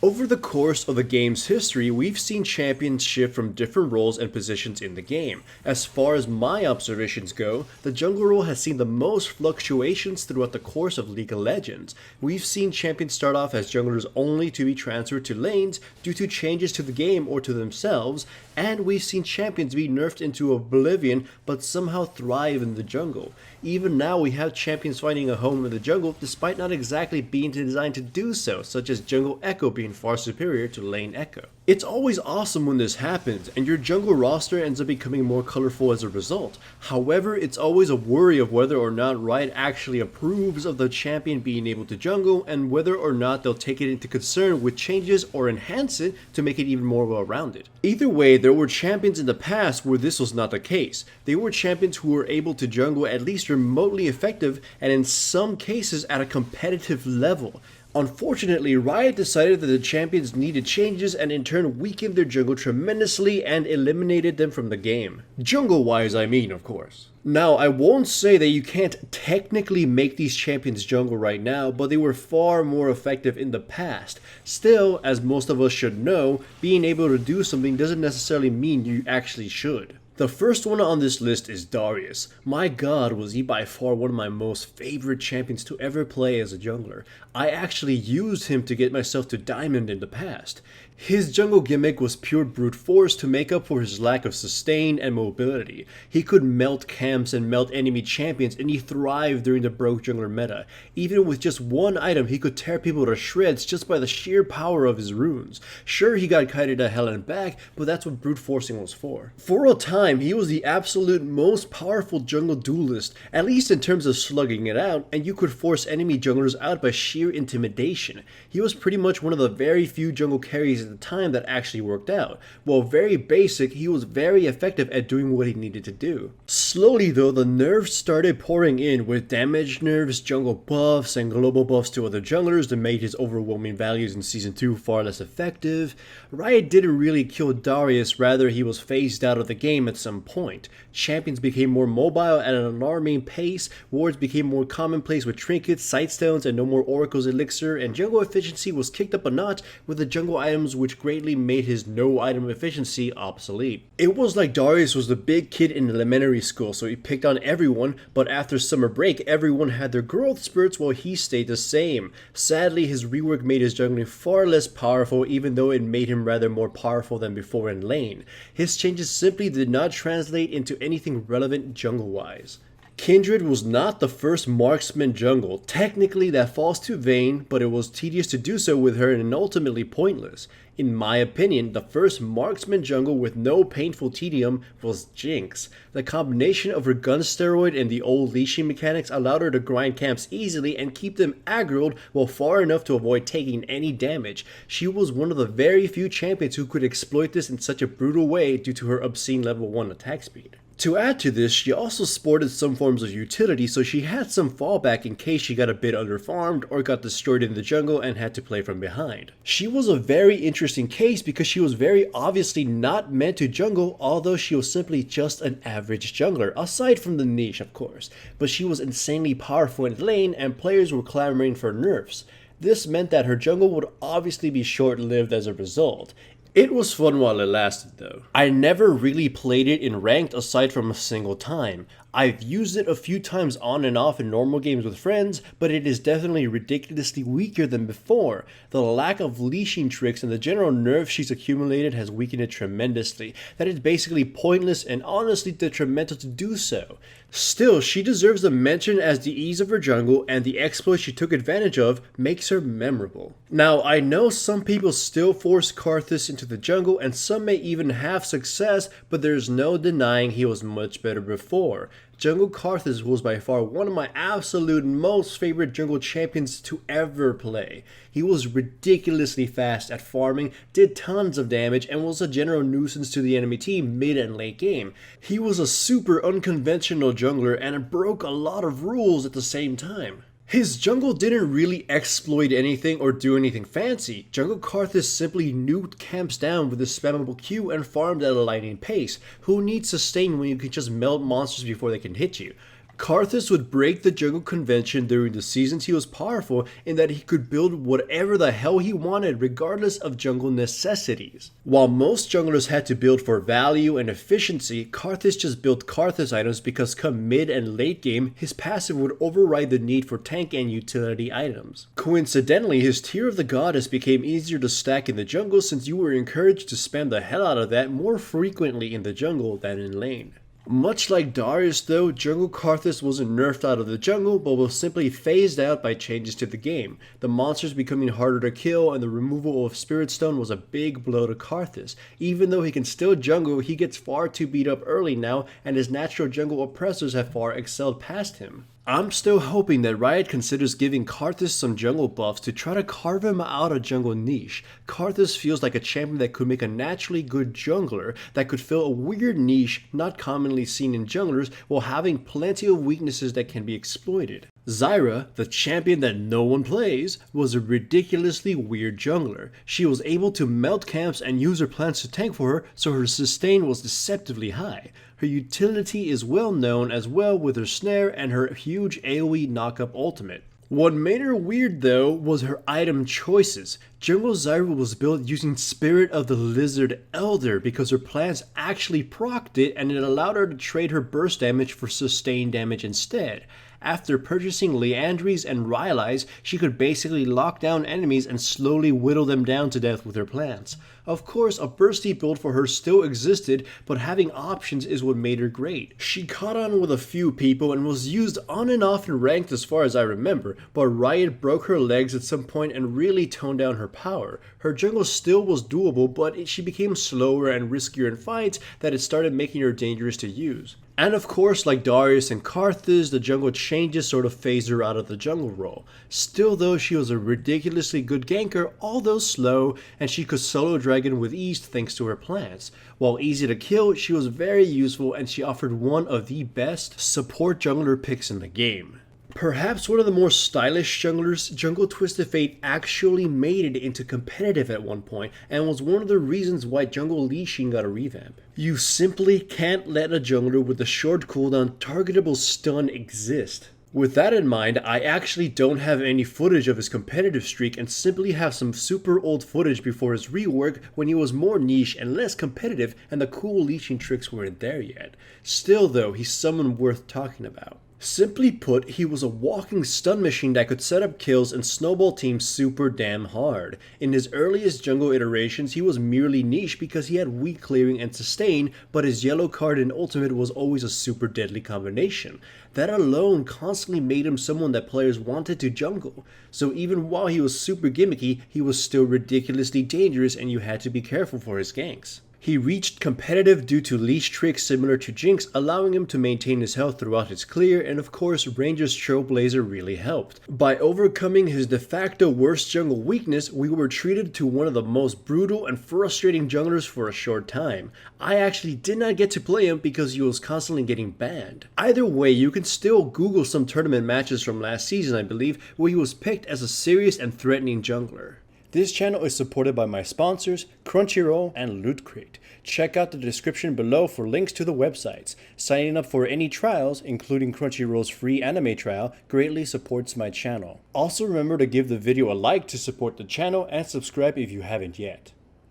Over the course of the game's history, we've seen champions shift from different roles and positions in the game. As far as my observations go, the jungle role has seen the most fluctuations throughout the course of League of Legends. We've seen champions start off as junglers only to be transferred to lanes due to changes to the game or to themselves, and we've seen champions be nerfed into oblivion but somehow thrive in the jungle. Even now we have champions finding a home in the jungle despite not exactly being designed to do so, such as Jungle Echo being far superior to Lane Echo. It's always awesome when this happens, and your jungle roster ends up becoming more colorful as a result. However, it's always a worry of whether or not Riot actually approves of the champion being able to jungle, and whether or not they'll take it into concern with changes or enhance it to make it even more well-rounded. Either way, there were champions in the past where this was not the case. They were champions who were able to jungle at least remotely effective, and in some cases at a competitive level. Unfortunately, Riot decided that the champions needed changes and in turn weakened their jungle tremendously and eliminated them from the game. Jungle-wise, I mean, of course. Now, I won't say that you can't technically make these champions jungle right now, but they were far more effective in the past. Still, as most of us should know, being able to do something doesn't necessarily mean you actually should. The first one on this list is Darius. My god, was he by far one of my most favorite champions to ever play as a jungler. I actually used him to get myself to Diamond in the past. His jungle gimmick was pure brute force to make up for his lack of sustain and mobility. He could melt camps and melt enemy champions, and he thrived during the broke jungler meta. Even with just one item, he could tear people to shreds just by the sheer power of his runes. Sure, he got kited to hell and back, but that's what brute forcing was for. For a time, he was the absolute most powerful jungle duelist, at least in terms of slugging it out, and you could force enemy junglers out by sheer intimidation. He was pretty much one of the very few jungle carries at the time that actually worked out. While very basic, he was very effective at doing what he needed to do. Slowly though, the nerfs started pouring in with damage nerfs, jungle buffs, and global buffs to other junglers that made his overwhelming values in Season 2 far less effective. Riot didn't really kill Darius, rather he was phased out of the game at some point. Champions became more mobile at an alarming pace, wards became more commonplace with trinkets, sightstones, and no more Oracle's elixir, and jungle efficiency was kicked up a notch with the jungle items which greatly made his no item efficiency obsolete. It was like Darius was the big kid in elementary school, so he picked on everyone, but after summer break everyone had their growth spurts while he stayed the same. Sadly, his rework made his jungling far less powerful, even though it made him rather more powerful than before in lane. His changes simply did not translate into anything relevant jungle-wise. Kindred was not the first marksman jungle. Technically that falls to Vayne, but it was tedious to do so with her and ultimately pointless. In my opinion, the first marksman jungle with no painful tedium was Jinx. The combination of her gun steroid and the old leashing mechanics allowed her to grind camps easily and keep them aggroed while far enough to avoid taking any damage. She was one of the very few champions who could exploit this in such a brutal way due to her obscene level 1 attack speed. To add to this, she also sported some forms of utility, so she had some fallback in case she got a bit underfarmed or got destroyed in the jungle and had to play from behind. She was a very interesting case because she was very obviously not meant to jungle, although she was simply just an average jungler, aside from the niche of course, but she was insanely powerful in lane and players were clamoring for nerfs. This meant that her jungle would obviously be short-lived as a result. It was fun while it lasted though. I never really played it in ranked aside from a single time. I've used it a few times on and off in normal games with friends, but it is definitely ridiculously weaker than before. The lack of leashing tricks and the general nerfs she's accumulated has weakened it tremendously, that it's basically pointless and honestly detrimental to do so. Still, she deserves the mention as the ease of her jungle and the exploit she took advantage of makes her memorable. Now, I know some people still force Karthus into the jungle and some may even have success, but there's no denying he was much better before. Jungle Karthus was by far one of my absolute most favorite jungle champions to ever play. He was ridiculously fast at farming, did tons of damage, and was a general nuisance to the enemy team mid and late game. He was a super unconventional jungler and broke a lot of rules at the same time. His jungle didn't really exploit anything or do anything fancy. Jungle Karthus simply nuked camps down with his spammable Q and farmed at a lightning pace. Who needs sustain when you can just melt monsters before they can hit you? Karthus would break the jungle convention during the seasons he was powerful in that he could build whatever the hell he wanted regardless of jungle necessities. While most junglers had to build for value and efficiency, Karthus just built Karthus items because come mid and late game, his passive would override the need for tank and utility items. Coincidentally, his Tear of the Goddess became easier to stack in the jungle since you were encouraged to spam the hell out of that more frequently in the jungle than in lane. Much like Darius though, Jungle Karthus wasn't nerfed out of the jungle, but was simply phased out by changes to the game. The monsters becoming harder to kill and the removal of Spirit Stone was a big blow to Karthus. Even though he can still jungle, he gets far too beat up early now, and his natural jungle oppressors have far excelled past him. I'm still hoping that Riot considers giving Karthus some jungle buffs to try to carve him out of jungle niche. Karthus feels like a champion that could make a naturally good jungler that could fill a weird niche not commonly seen in junglers while having plenty of weaknesses that can be exploited. Zyra, the champion that no one plays, was a ridiculously weird jungler. She was able to melt camps and use her plants to tank for her, so her sustain was deceptively high. Her utility is well known as well with her snare and her huge AoE knockup ultimate. What made her weird though was her item choices. Jungle Zyra was built using Spirit of the Lizard Elder because her plants actually procced it and it allowed her to trade her burst damage for sustained damage instead. After purchasing Liandry's and Rylai's, she could basically lock down enemies and slowly whittle them down to death with her plants. Of course, a bursty build for her still existed, but having options is what made her great. She caught on with a few people and was used on and off in ranked as far as I remember, but Riot broke her legs at some point and really toned down her power. Her jungle still was doable, but she became slower and riskier in fights that it started making her dangerous to use. And of course, like Darius and Karthus, the jungle changes sort of phased her out of the jungle role. Still though, she was a ridiculously good ganker, although slow, and she could solo dragon with ease thanks to her plants. While easy to kill, she was very useful and she offered one of the best support jungler picks in the game. Perhaps one of the more stylish junglers, Jungle Twisted Fate actually made it into competitive at one point and was one of the reasons why Jungle Lee Sin got a revamp. You simply can't let a jungler with a short cooldown targetable stun exist. With that in mind, I actually don't have any footage of his competitive streak and simply have some super old footage before his rework when he was more niche and less competitive and the cool leeching tricks weren't there yet. Still though, he's someone worth talking about. Simply put, he was a walking stun machine that could set up kills and snowball teams super damn hard. In his earliest jungle iterations, he was merely niche because he had weak clearing and sustain, but his yellow card and ultimate was always a super deadly combination. That alone constantly made him someone that players wanted to jungle. So even while he was super gimmicky, he was still ridiculously dangerous and you had to be careful for his ganks. He reached competitive due to leash tricks similar to Jinx, allowing him to maintain his health throughout his clear, and of course Ranger's Trailblazer really helped. By overcoming his de facto worst jungle weakness, we were treated to one of the most brutal and frustrating junglers for a short time. I actually did not get to play him because he was constantly getting banned. Either way, you can still Google some tournament matches from last season, I believe, where he was picked as a serious and threatening jungler. This channel is supported by my sponsors, Crunchyroll and Loot Crate. Check out the description below for links to the websites. Signing up for any trials, including Crunchyroll's free anime trial, greatly supports my channel. Also remember to give the video a like to support the channel and subscribe if you haven't yet.